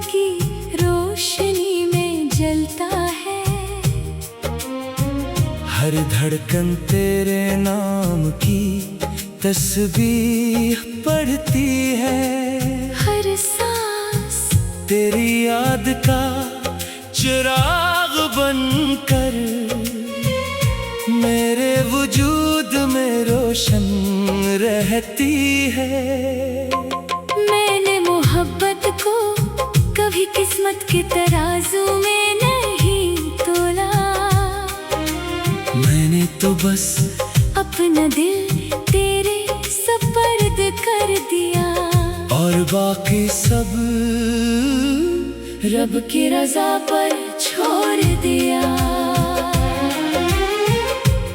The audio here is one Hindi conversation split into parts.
की रोशनी में जलता है। हर धड़कन तेरे नाम की तस्बीह पढ़ती है। हर सांस तेरी याद का चिराग बनकर मेरे वजूद में रोशन रहती है। मैंने मोहब्बत को कभी किस्मत के तराजू में नहीं तोला। मैंने तो बस अपना दिल तेरे सपर्द कर दिया, और बाकी सब रब की रज़ा पर छोड़ दिया।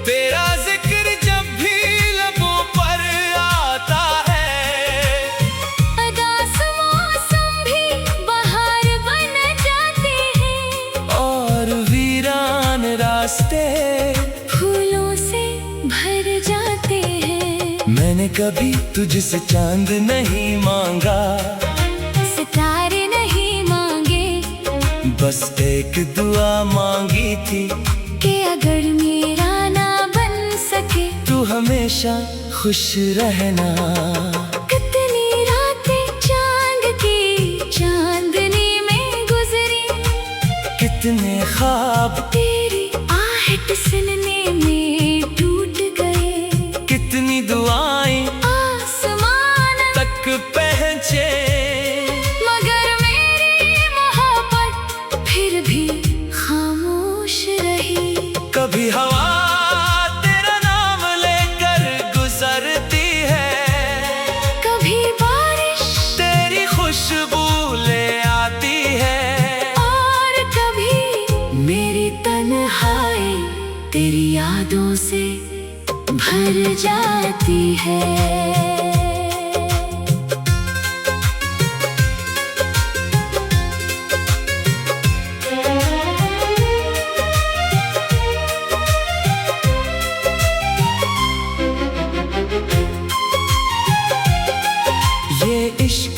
तेरा जिक्र जब भी लबों पर आता है, उदास मौसम भी बहार बन जाते हैं, और वीरान रास्ते फूलों से भर जाते हैं। मैंने कभी तुझसे चांद नहीं मांगा, सितारे नहीं मांगे, बस एक दुआ मांगी थी कि अगर मेरा ना बन सके तू हमेशा खुश रहना। कितनी रातें चांद की चांदनी में गुजरी, कितने ख्वाब तेरी आहट सुनने में टूट गए, कितनी दुआएं आसमान तक पहुंचे, मगर मेरी मोहब्बत फिर भी खामोश रही। कभी हवा तेरा नाम लेकर गुजरती है, कभी बारिश तेरी खुशबू ले आती है, और कभी मेरी तन्हाई तेरी यादों से भर जाती है। ये इश्क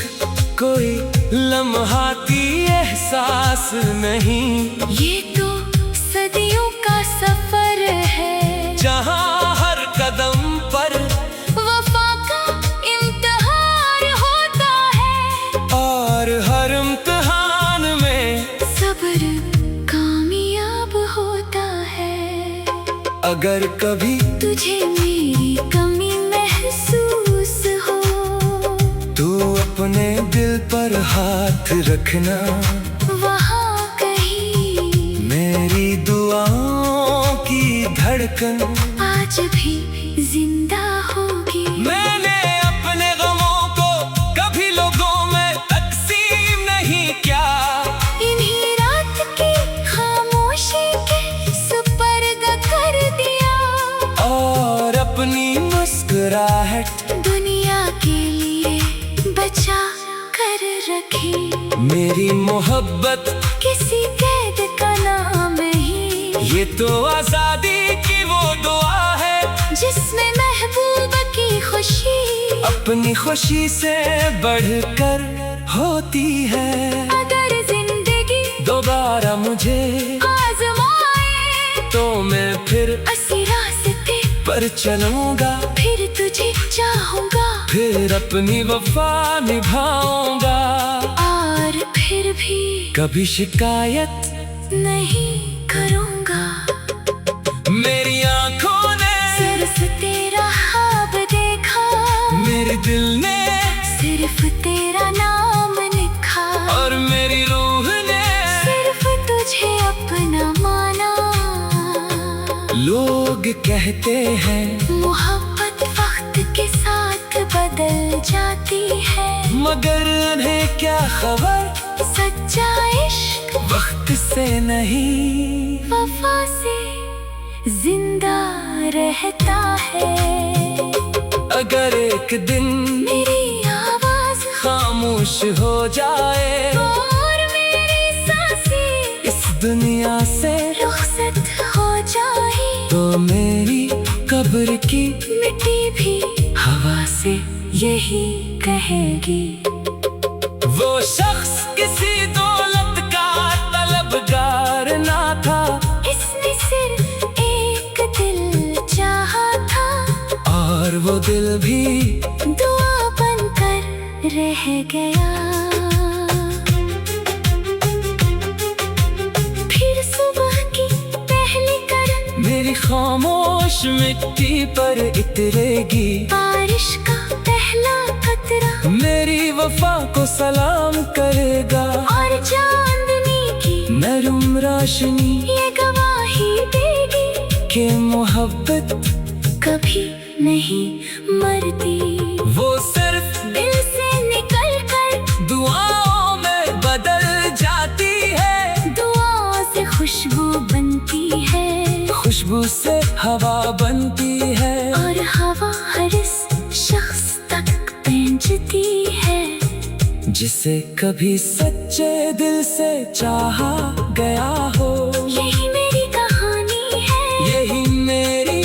कोई लम्हाती एहसास नहीं, ये तो सदियों का सफर है, जहाँ हर कदम पर वफा का इम्तिहान होता है, और हर इम्तिहान में सब्र कामयाब होता है। अगर कभी तुझे मेरी कमी महसूस हो, तू अपने दिल पर हाथ रखना, वहाँ कहीं मेरी दुआओं की धड़कन आज भी जिंदा होगी। मैंने अपने गमों को कभी लोगों में तकसीम नहीं किया, इन्हीं रात की खामोशी के सुपर्द कर दिया, और अपनी मुस्कुराहट दुनिया के लिए बचा कर रखी। मेरी मोहब्बत किसी कैद का नाम ही, ये तो आजादी की वो दुआ है, जिसमें महबूब की खुशी अपनी खुशी से बढ़कर होती है। अगर जिंदगी दोबारा मुझे आजमाए, तो मैं फिर इसी रास्ते पर चलूंगा, फिर तुझे चाहूंगा, फिर अपनी वफा निभाऊंगा, और फिर भी कभी शिकायत नहीं करूंगा। मेरी आंखों ने सिर्फ तेरा ख्वाब देखा, मेरे दिल ने सिर्फ तेरा नाम लिखा, और मेरी रूह ने सिर्फ तुझे अपना माना। लोग कहते हैं मोहब्बत वक्त के साथ बदल जाती है, मगर उन्हें क्या खबर, सच्चा इश्क वक्त से नहीं वफा से जिंदा रहता है। अगर एक दिन मेरी आवाज खामोश हो जाए, और मेरी सांसें इस दुनिया से रुखसत हो जाए, तो मेरी कब्र की मिट्टी भी हवा से यही कहेगी। वो शख्स किसी दौलत का तलबगार ना था, इसने सिर्फ एक दिल चाहा था, और वो दिल भी दुआ बनकर रह गया। फिर सुबह की पहली किरण मेरी खामोश मिट्टी पर इतरेगी, बारिश का पहला कतरा मेरी वफा को सलाम करेगा, और चांदनी की नरम रोशनी ये गवाही देगी कि मोहब्बत कभी नहीं मरती। वो सिर्फ दिल से निकल कर दुआओं में बदल जाती है, दुआओं से खुशबू बनती है, खुशबू से हवा बनती है, और हवा हर इस शख्स तक पहुंचती है जिसे कभी सच्चे दिल से चाहा गया हो। यही मेरी कहानी है, यही मेरी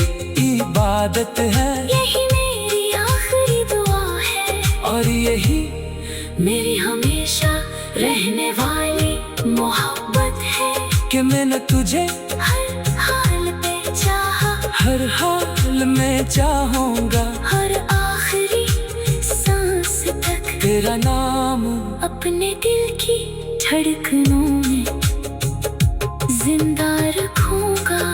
इबादत है, यही मेरी आखिरी दुआ है, और यही मेरी हमेशा रहने वाली मोहब्बत है कि मैंने तुझे हर हाल पे चाहा, हर हाल में चाहूंगा, हर आखिरी सांस तक तेरा नाम अपने दिल की धड़कनों में जिंदा रखूंगा।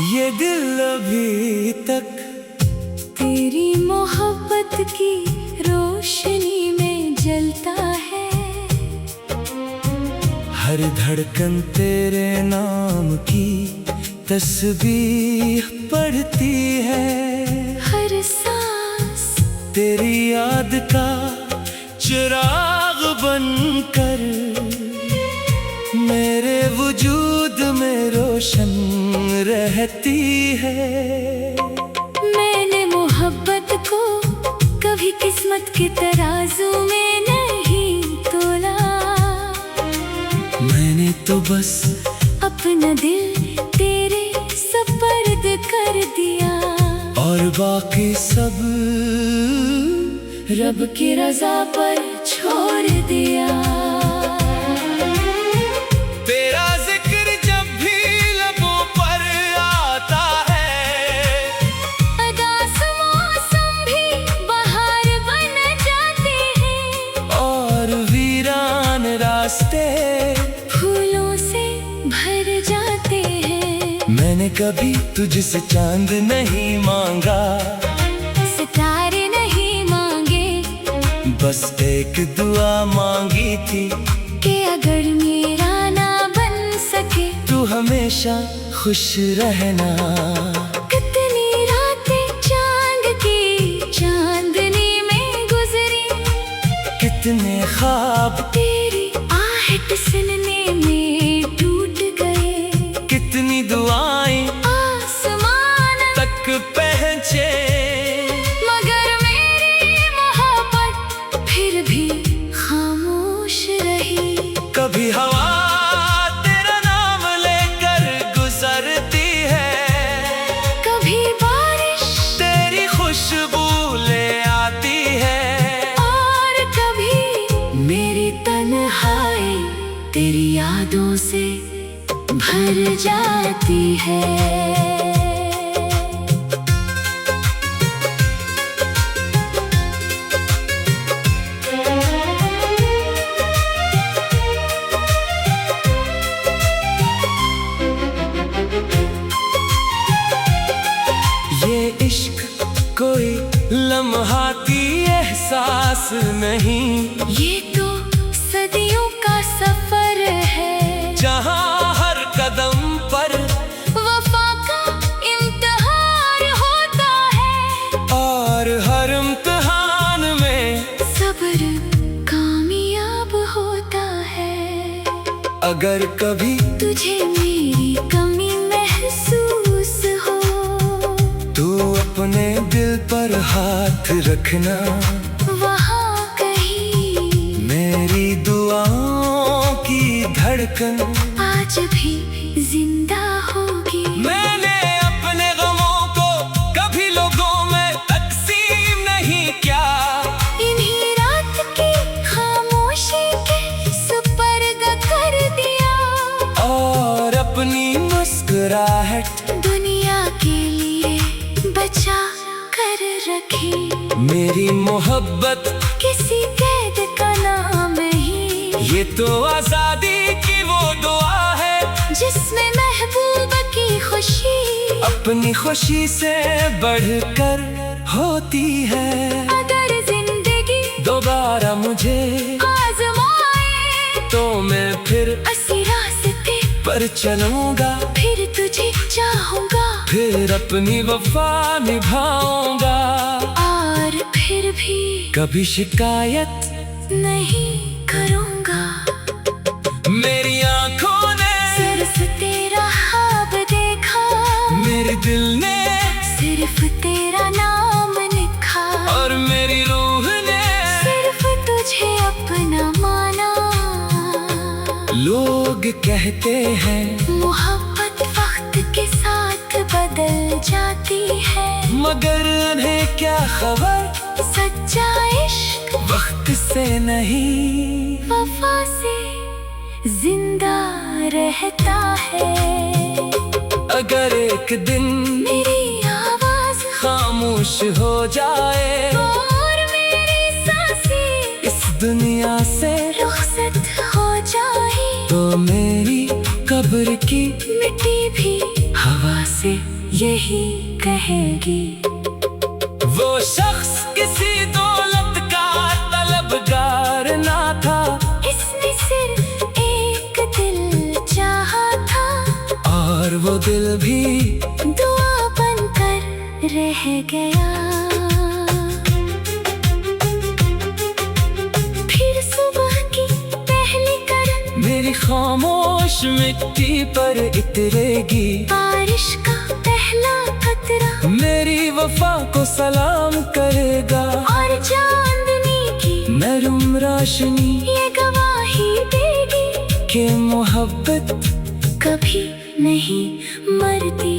ये दिल अभी तक तेरी मोहब्बत की रोशनी में जलता है, हर धड़कन तेरे नाम की तस्बीह पढ़ती है, हर सांस तेरी याद का चिराग बनकर मेरे वजूद में रोशन रहती है। मैंने मोहब्बत को कभी किस्मत के तराजू में नहीं तोला, मैंने तो बस अपना दिल तेरे सपर्द कर दिया, और बाकी सब रब की रजा पर छोड़ दिया। तेरा जिक्र जब भी लबों पर आता है, अदास मौसम भी बहार बन जाते हैं, और वीरान रास्ते फूलों से भर जाते हैं। मैंने कभी तुझसे चांद नहीं मांगा, सितारे नहीं मांगे, बस एक दुआ मांगी थी कि अगर मेरा ना बन सके तू हमेशा खुश रहना। कितनी रातें चांद की चांदनी में गुजरी, कितने ख्वाब तेरी आहट सुनने में टूट गए, कितनी दुआएं आसमान तक पहुंचे, मगर मेरी मोहब्बत फिर भी खामोश रही। कभी हवा तेरा नाम लेकर गुजरती है, कभी बारिश तेरी खुशबू ले आती है, और कभी मेरी तन्हाई तेरी यादों से भर जाती है। ये इश्क कोई लम्हाती एहसास नहीं, ये तो सदियों का सफर है, जहाँ हर कदम पर वफा का इम्तिहान होता है, और हर इम्तिहान में सब्र कामयाब होता है। अगर कभी तुझे मेरी कमी महसूस हो, तू अपने दिल पर हाथ रखना, वहाँ कहीं मेरी दुआओं की धड़कन आज भी जिंदा होगी। मैंने अपने गमों को कभी लोगों में तकसीम नहीं किया, इन्हीं रात की खामोशी के सुपर्द कर दिया, और अपनी मुस्कुराहट दुनिया के लिए बचा कर रखी। मेरी मोहब्बत किसी कैद का नाम ही, ये तो आजादी की वो दुआ है, जिसमें महबूब की खुशी अपनी खुशी से बढ़कर होती है। अगर जिंदगी दोबारा मुझे आजमाए, तो मैं फिर इसी रास्ते पर चलूंगा, फिर तुझे चाहूंगा, फिर अपनी वफा निभाऊंगा, और फिर भी कभी शिकायत नहीं करूंगा। मेरी आंखों ने सिर्फ तेरा ख्वाब देखा, मेरे दिल ने सिर्फ तेरा नाम लिखा, और मेरी रूह ने सिर्फ तुझे अपना माना। लोग कहते हैं मोहब्बत वक्त के साथ बदल जाती है, मगर उन्हें क्या खबर, सच्चा इश्क वक्त से नहीं वफा से जिंदा रहता है। अगर एक दिन मेरी आवाज खामोश हो जाए, और मेरी सांसें इस दुनिया से रुखसत हो जाए, तो मेरी कब्र की मिट्टी भी हवा से यही कहेगी। वो शख्स किसी दौलत का तलबगार ना था, इसने सिर्फ एक दिल चाहा था, और वो दिल भी दुआ बनकर रह गया। फिर सुबह की पहली करन मेरी खामोश मिट्टी पर इतरेगी, बारिश का पहला कतरा मेरी वफा को सलाम करेगा, और चांदनी की नरम रोशनी ये गवाही देगी कि मोहब्बत कभी नहीं मरती।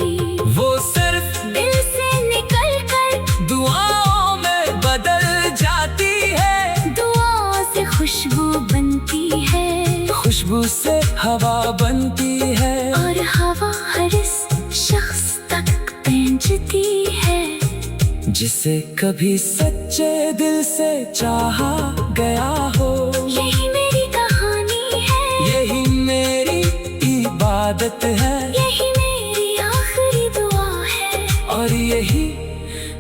वो सिर्फ दिल से निकल कर दुआओं में बदल जाती है, दुआओं से खुशबू बनती है, खुशबू से हवा बनती है, और हवा हर इस शख्स तक पहुंचती है, जिसे कभी सच्चे दिल से चाहा गया हो। यही मेरी कहानी है, यही मेरी इबादत है, यही मेरी आखिरी दुआ है, और यही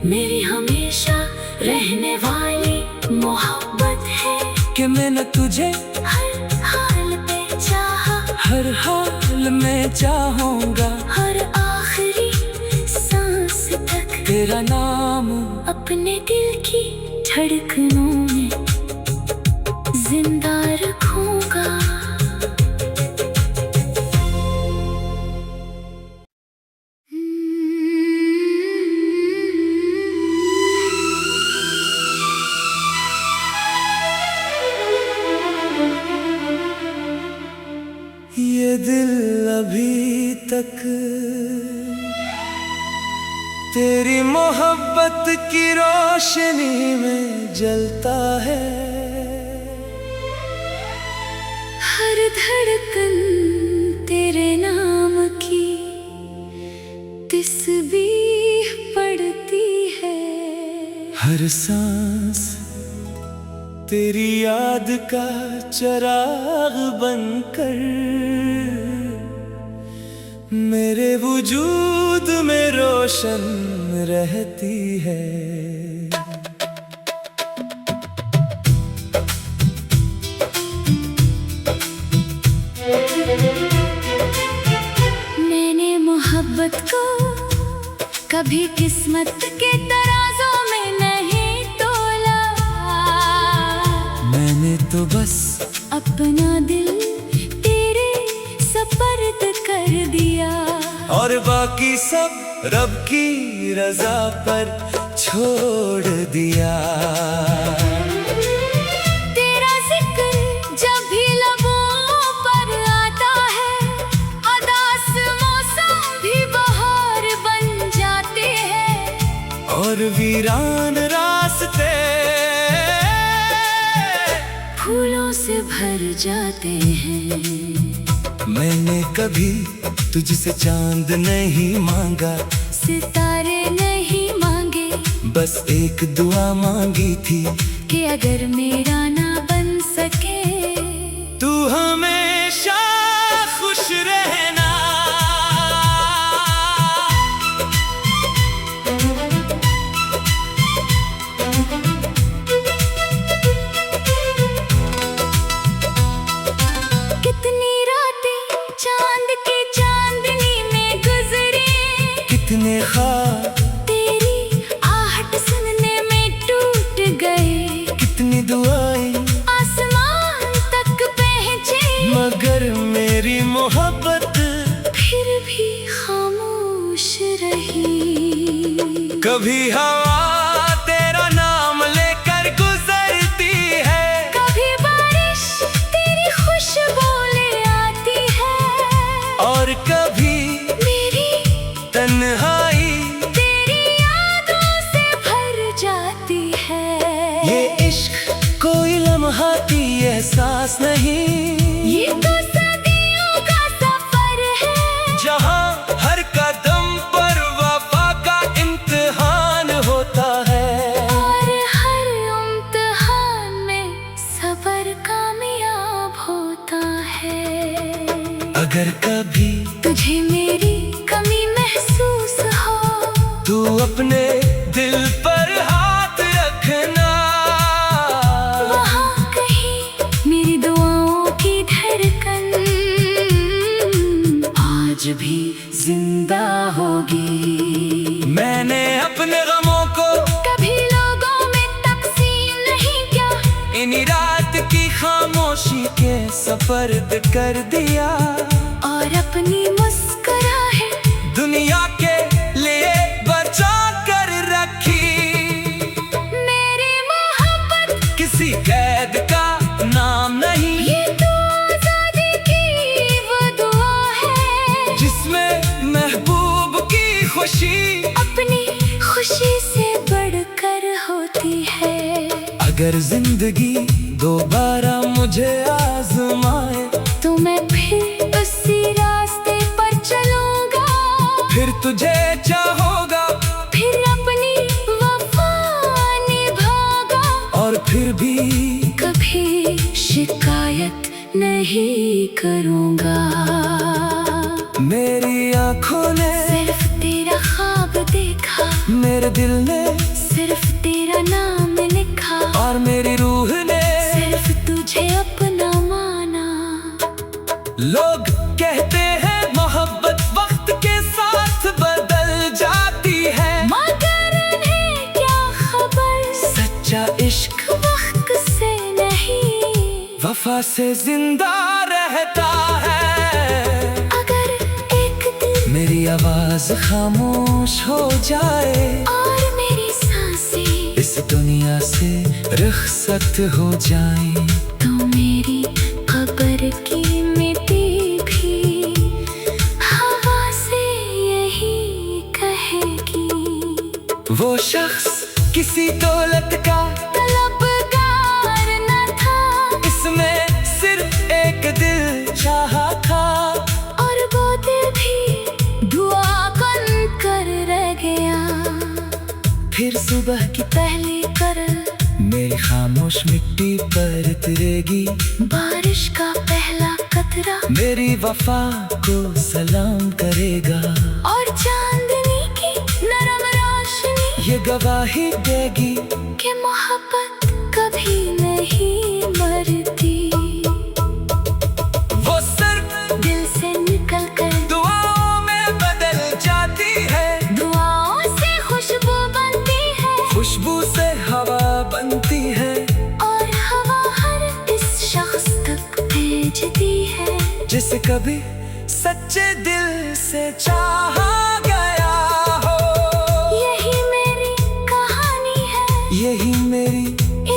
मेरी हमेशा रहने वाली मोहब्बत है, कि मैंने तुझे हर हाल पे चाहा, हर हाल में चाहूंगा, हर आखिरी सांस तक तेरा नाम अपने दिल की धड़कनों में जिंदा रखूंगा। ये दिल अभी तक तेरी मोहब्बत की रोशनी में जलता है, हर धड़कन तेरे नाम की तस्बीह पढ़ती है, हर सांस तेरी याद का चिराग बनकर मेरे वजूद में रोशन रहती है। मोहब्बत को कभी किस्मत के तराजों में नहीं तोला। मैंने तो बस अपना दिल तेरे सपर्द कर दिया, और बाकी सब रब की रजा पर छोड़ दिया। तेरा जिक्र जब भी लबों पर आता है, उदास मौसम भी बहार बन जाते हैं, और वीरान रास्ते फूलों से भर जाते हैं। मैंने कभी तुझसे चांद नहीं मांगा, सितारे नहीं मांगे, बस एक दुआ मांगी थी कि अगर मेरा ना बन सके तू हमेशा खुश रहना। कितनी रातें चांद की चांदनी में गुजरे, कितने ख्वाब तेरी आहट सुनने में टूट गए, कितनी दुआएं आसमान तक पहुंचे, मगर मेरी मोहब्बत फिर भी खामोश रही। कभी हवा तेरा नाम लेकर गुजरती है, कभी बारिश तेरी खुशबू ले आती है, और कभी मेरी तन्हाई तेरी यादों से भर जाती है। ये इश्क कोई लम्हाती एहसास नहीं, ये तो सदियों का सफर है, जहाँ हर कदम पर वफा का इम्तिहान होता है, और हर इम्तिहान में सब्र कामयाब होता है। अगर कभी तुझे मेरी कमी महसूस हो, तू अपने दिल पर हाथ रखना, वहाँ कहीं मेरी दुआओं की धड़कन आज भी जिंदा होगी। मैंने अपने गमों को कभी लोगों में तकसीम नहीं किया, इन्हीं रात की खामोशी के सपर्द कर दिया, और अपनी मुस्कुराहट दुनिया के लिए बचा कर रखी। मेरी मोहब्बत किसी कैद का नाम नहीं, ये तो आजादी की वो दुआ है, जिसमें महबूब की खुशी अपनी खुशी से बढ़कर होती है। अगर जिंदगी दोबारा मुझे आजमाए, तो मैं फिर उसी रास्ते पर चलूंगा, फिर तुझे चाहोगा, फिर अपनी वफा निभागा, और फिर भी कभी शिकायत नहीं करूंगा। मेरी आँखों ने सिर्फ तेरा ख्वाब देखा, मेरे दिल ने सिर्फ तेरा नाम लिखा, और मेरी रूह ने सिर्फ तुझे अपना माना। लोग कहते हैं मोहब्बत वक्त के साथ बदल जाती है, मगर इन्हें क्या खबर, सच्चा इश्क वक्त से नहीं, वफा से जिंदा रहता है। अगर एक दिन मेरी आवाज खामोश हो जाए, और मेरी सांसें इस दुनिया से रुखसत हो जाए, तो मेरी कब्र की मिट्टी भी हवा से यही कहेगी। वो शख्स किसी दौलत का तलबगार न था, इसमें सिर्फ एक दिल चाहा था, और वो दिल भी दुआ बन कर रह गया। फिर सुबह की पहली करल मेरी खामोश मिट्टी पर तिरेगी, बारिश का पहला कतरा मेरी वफा को सलाम करेगा, और चांदनी की नरम रोशनी ये गवाही देगी कि मोहब्बत कभी नहीं मरती। वो सिर्फ दिल से निकल कर दुआओं में बदल जाती भेजती है, जिसे कभी सच्चे दिल से चाहा गया हो। यही मेरी कहानी है, यही मेरी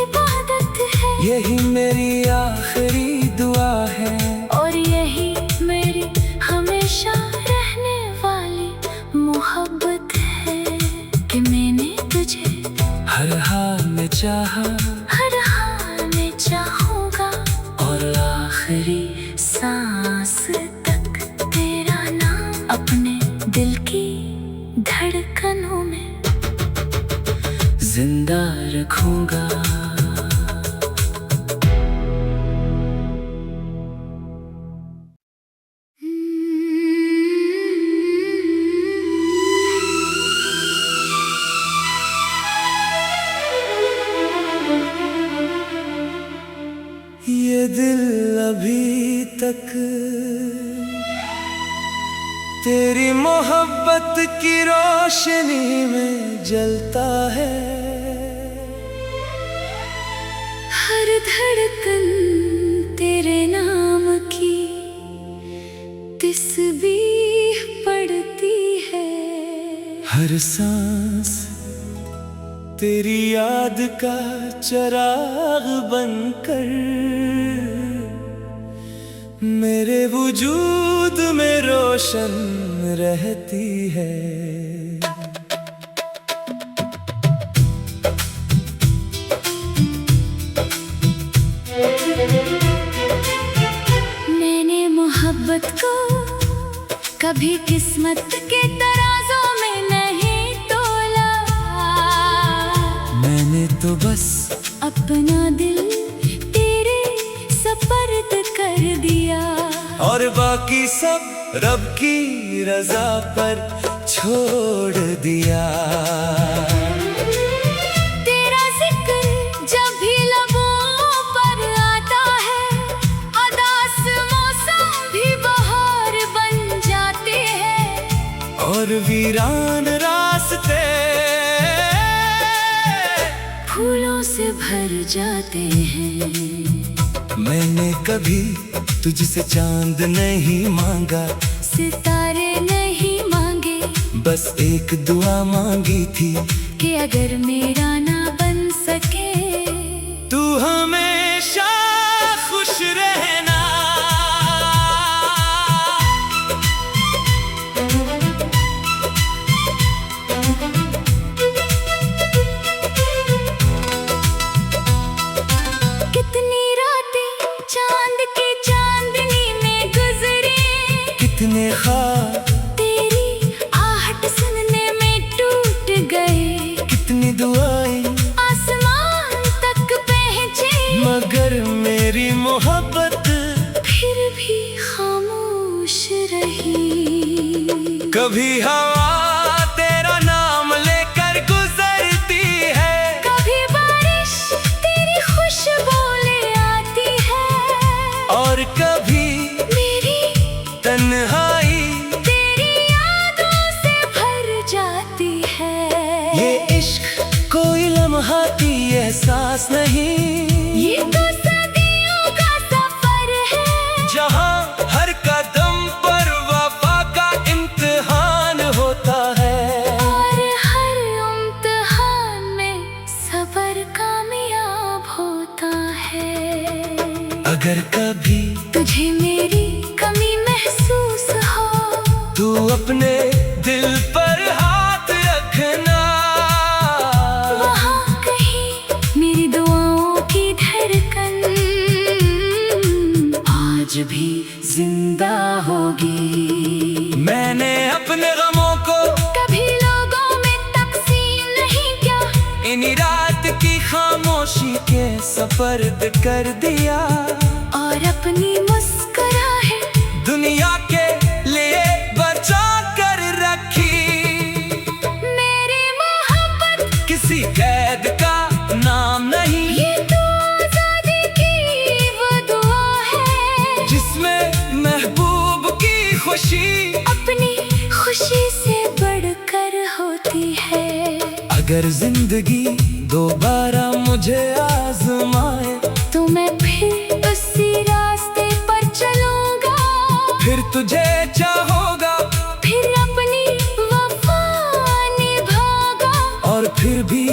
इबादत है, यही मेरी आखिरी दुआ है। और यही मेरी हमेशा रहने वाली मोहब्बत है कि मैंने तुझे हर हाल में चाहा, हर हाल में चाहूंगा, और आखिरी सांस तक तेरा नाम अपने दिल की धड़कनों में जिंदा रखूंगा। ये दिल अभी तक तेरी मोहब्बत की रोशनी में जलता है। हर धड़कन तेरे नाम की तस्बीह पढ़ती है, हर सांस तेरी याद का चिराग बनकर मेरे वजूद में रोशन रहती है। मैंने मोहब्बत को कभी किस्मत के तराजों में नहीं तोला, मैंने तो बस अपना दिल तेरे सपर्द कर दिया, और बाकी सब रब की रजा पर छोड़ दिया। तेरा जिक्र जब भी लबों पर आता है, उदास मौसम भी बहार बन जाते हैं, और वीरान रास्ते फूलों से भर जाते हैं। मैंने कभी तुझसे चांद नहीं मांगा, सितारे नहीं मांगे, बस एक दुआ मांगी थी कि अगर मेरा ना बन सके तू हमेशा खुश रहना। कितनी रातें चांद की चांदनी में गुजरे, कितने ख्वाब तेरी आहट सुनने में टूट गए, कितनी दुआएं आसमान तक पहुंचे, मगर मेरी मोहब्बत फिर भी खामोश रही। कभी हवा तेरा नाम लेकर गुजरती है, कभी बारिश तेरी खुशबू ले आती है, और कभी मेरी तन्हाई तेरी यादों से भर जाती है। ये इश्क कोई लम्हाती एहसास नहीं, ये तो सदियों का सफर है, जहाँ हर कदम पर वफा का इम्तिहान होता है, और हर इम्तिहान में सब्र कामयाब होता है। अगर कभी तुझे मेरी कमी महसूस हो, तू अपने दिल पर हाथ रखना, वहाँ कहीं मेरी दुआओं की धड़कन आज भी जिंदा होगी। मैंने अपने गमों को कभी लोगों में तकसीम नहीं किया, इन्हीं रात की खामोशी के सपर्द कर दिया, और अपनी मुस्कुराहट दुनिया के लिए बचा कर रखी। मेरी मोहब्बत किसी कैद का नाम नहीं, ये तो आजादी की वो दुआ है, जिसमें महबूब की खुशी अपनी खुशी से बढ़कर होती है। अगर जिंदगी दोबारा मुझे आजमाए, तो मैं फिर उसी रास्ते पर तुझे चाहोगा, फिर अपनी वफा निभागा, और फिर भी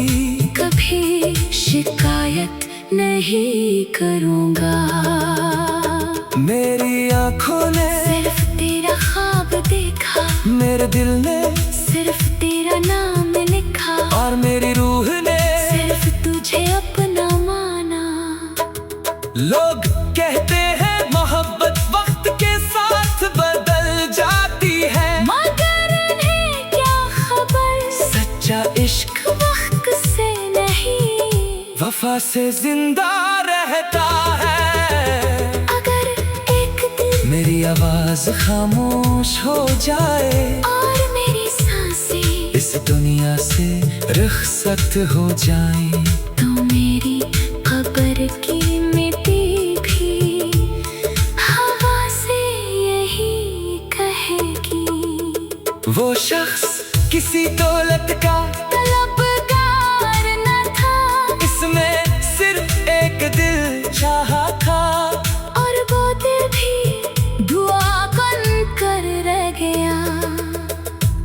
कभी शिकायत नहीं करूँगा। मेरी आँखों ने सिर्फ तेरा ख्वाब देखा, मेरे दिल ने सिर्फ तेरा नाम लिखा, और मेरी रूह ने सिर्फ तुझे अपना माना। लोग कहते हैं मोहब्बत वक्त के साथ बदल जाती है, मगर इन्हें क्या खबर, सच्चा इश्क वक्त से नहीं, वफा से जिंदा रहता है। अगर एक दिन मेरी आवाज खामोश हो जाए, और मेरी सांसें इस दुनिया से रुखसत हो जाए, तो मेरी खबर की मिट्टी भी हवा से यही कहेगी। वो शख्स किसी दौलत का तलबगार न था, इसमें सिर्फ एक दिल चाहा था, और वो दिल भी दुआ बन कर रह गया।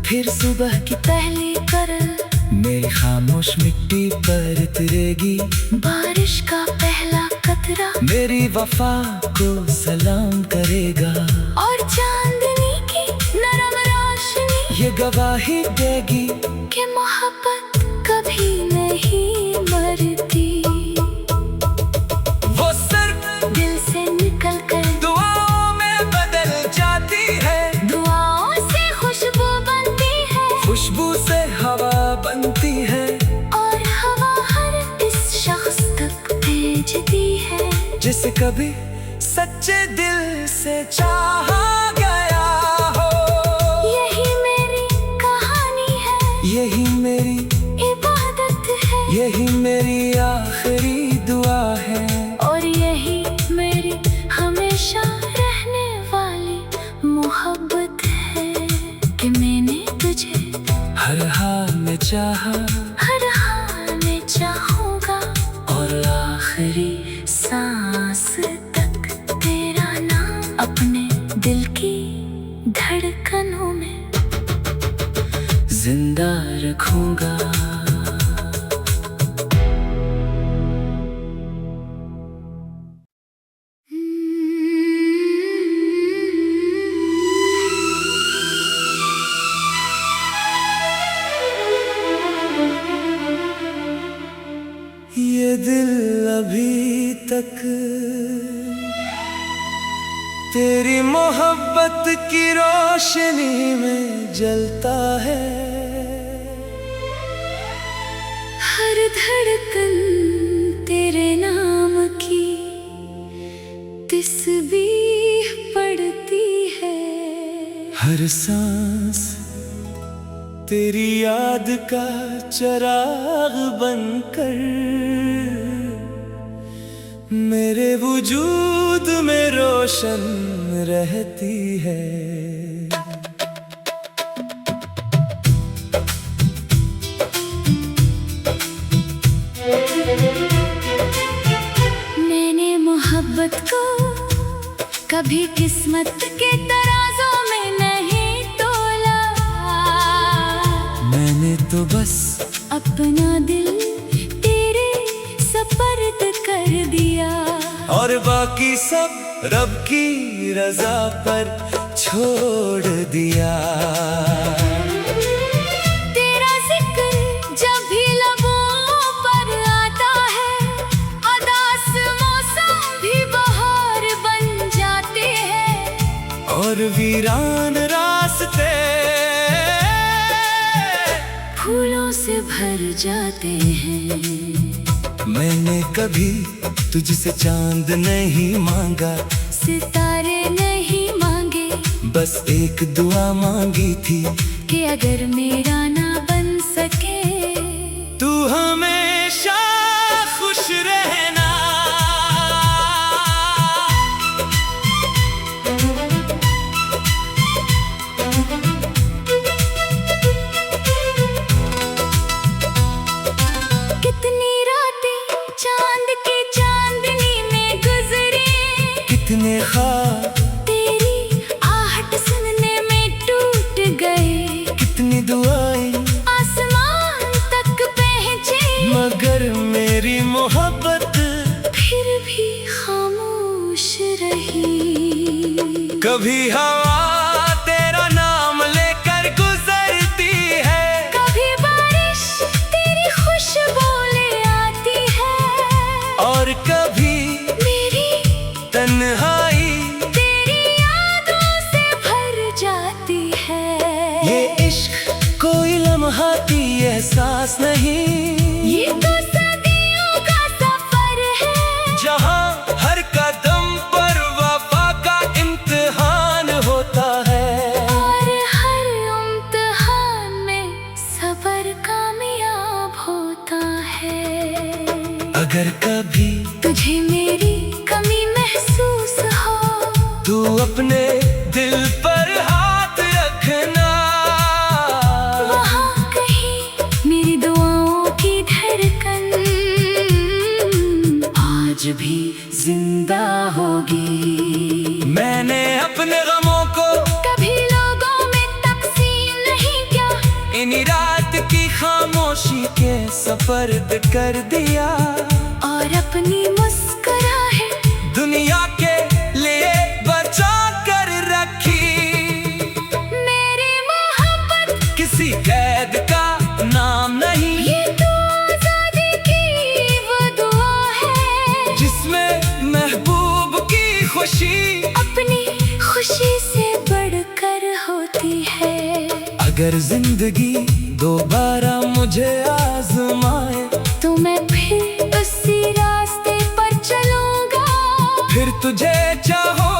फिर सुबह की पहली करल मेरी खामोश मिट्टी पर उतरेगी, बारिश का पहला कतरा मेरी वफा को सलाम करेगा, और चांदनी की नरम रोशनी ये गवाही देगी कि मोहब्बत कभी नहीं मरती। वो सिर्फ दिल से निकल कर दुआओं में बदल जाती है, दुआओं से खुशबू बनती है, खुशबू से हवा बनती है, और हवा हर इस शख्स तक भेजती है जिसे कभी सच्चे दिल से चाहा गया हो। यही मेरी कहानी है, यही मेरी इबादत है, यही मेरी आखिरी दुआ है, और यही मेरी हमेशा रहने वाली मोहब्बत है कि मैंने तुझे हर हाल में चाहा, हर हाल में चाहूँगा, और आखिरी सांस तक तेरा नाम अपने दिल की धड़कनों में जिंदा रखूंगा। ये दिल अभी तक तेरी मोहब्बत की रोशनी में जलता है, हर धड़कन तेरे नाम की तस्बीह पढ़ती है, हर सांस तेरी याद का चिराग बनकर मेरे वजूद में रोशन रहती है। मैंने मोहब्बत को कभी किस्मत के तराजों में नहीं तोला, मैंने तो बस अपना दिल तेरे सपर्द कर दिया, और बाकी सब रब की रजा पर छोड़ दिया। तेरा जिक्र जब भी लबों पर आता है, उदास मौसम भी बहार बन जाते हैं, और वीरान रास्ते फूलों से भर जाते हैं। मैंने कभी तुझसे चांद नहीं मांगा, सितारे नहीं मांगे, बस एक दुआ मांगी थी कि अगर मेरा ना बन सके तू हमेशा खुश रहना। कितनी रातें चांद की चांदनी में गुजरे, कितने ख्वाब तेरी आहट दुआएं आसमान तक पहुंची, मगर मेरी मोहब्बत फिर भी खामोश रही। कभी हवा तेरा नाम लेकर गुजरती है, कभी बारिश तेरी खुशबू ले आती है, और कभी मेरी तन्हाई तेरी यादों से भर जाती है। ये इश्क कोई लम्हाती एहसास नहीं, ये तो सदियों का सफर है, जहाँ हर कदम पर वफा का इम्तिहान होता है। और हर इम्तिहान में सब्र कामयाब होता है। अगर कभी तुझे मेरी कमी महसूस हो, तू अपने दिल पर हाथ रखना, वहाँ कहीं मेरी दुआओं की धड़कन आज भी जिंदा होगी। मैंने अपने गमों को कभी लोगों में तकसीम नहीं किया, इन्हीं रात की खामोशी के सपर्द कर दिया, और अपनी मुस्कुराहट दुनिया के लिए बचा कर रखी। मेरी मोहब्बत किसी कैद का नाम नहीं, ये तो आजादी की वो दुआ है, जिसमें महबूब की खुशी अपनी खुशी से बढ़कर होती है। अगर जिंदगी दोबारा मुझे आजमाए, तो मैं फिर उसी रास्ते पर चलूंगा, फिर तुझे चाहो